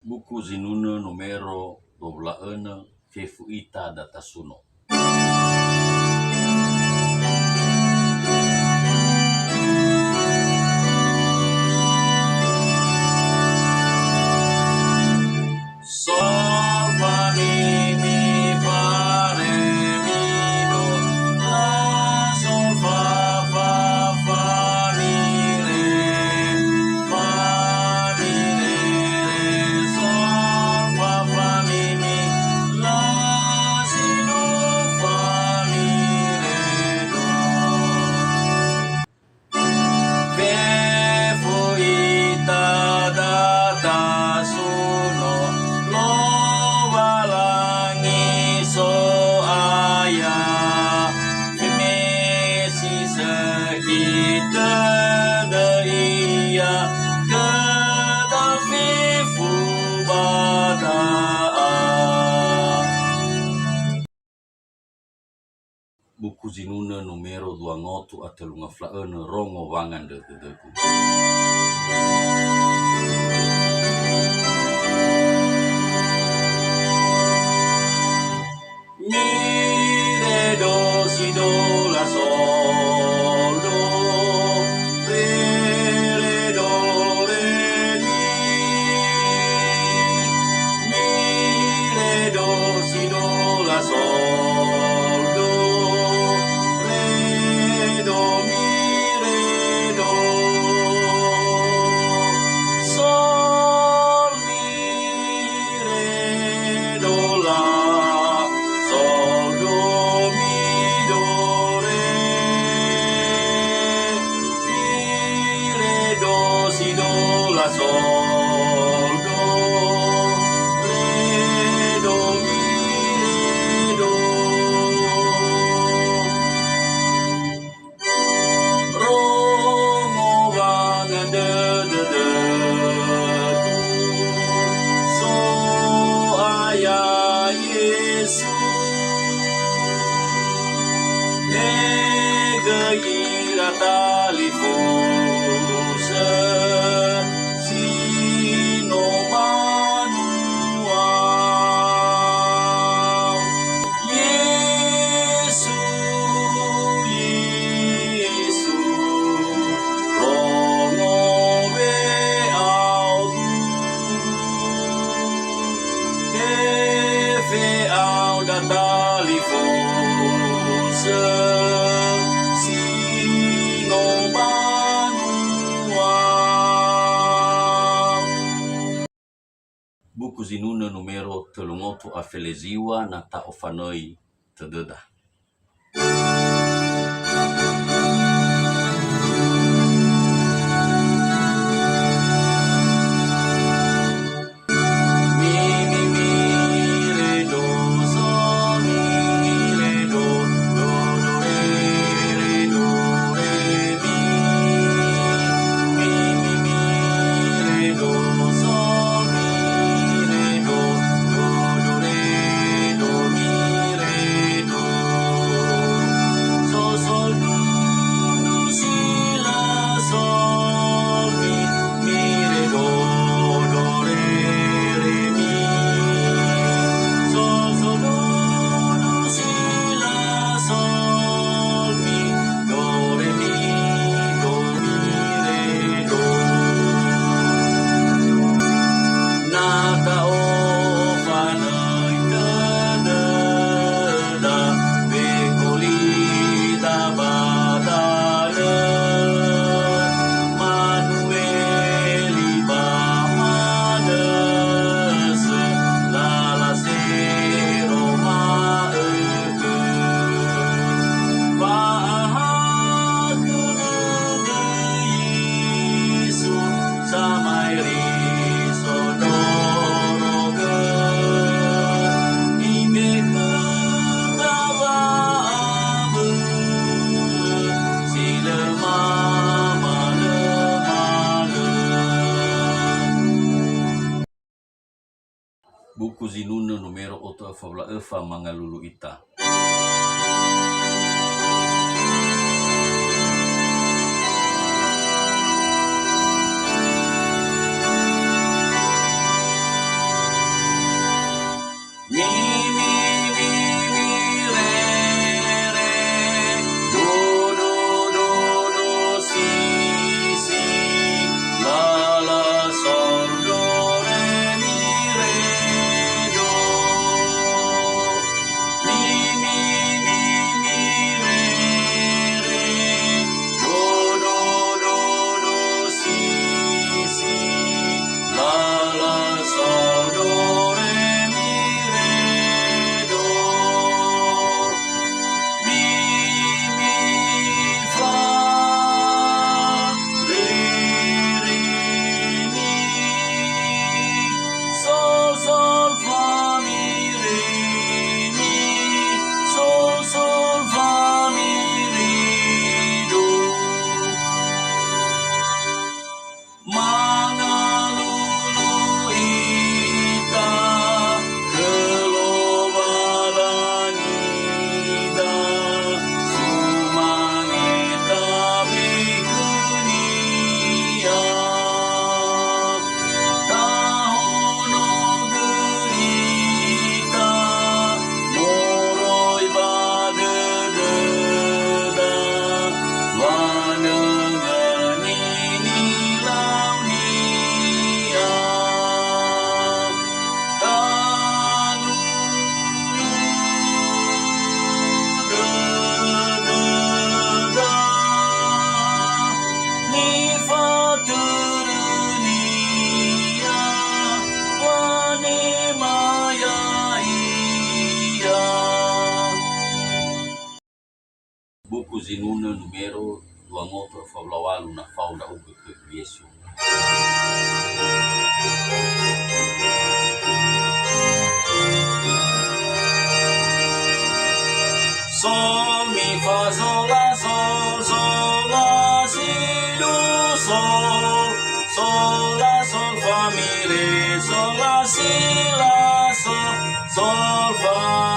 Buku zinuna numero 26 Fefuita Datasuno. Sol fa mi fa re mi do la sol fa mi re sol fa mi la si do fa mi re do fe fu ita data suno lo balangi so aya mesi seita de ia ke fu bada. Buku zinuna numero 28 atelunga flaena rongo wangan de deku. Mi re do si do la sol do re do re mi re do si do la sol do re do mi re do sol mi re do la sol do mi do re do si do la sol do re do mi re do romo wangan de so aya Yesus Negaira talifusa sino manual Yesu rono be audu fe auda talifusa sino manual. Buku zinuna numero 38 afeleziwa na taofanoi tededa. Buku zinuna numero 8 mangalulu ita. walu na fau da ugu ke Yesu. Sol, mi, fa, sol, la, si, do, sol. Sol, la, sol, fa, mi, re, sol, la, si, la, sol, fa,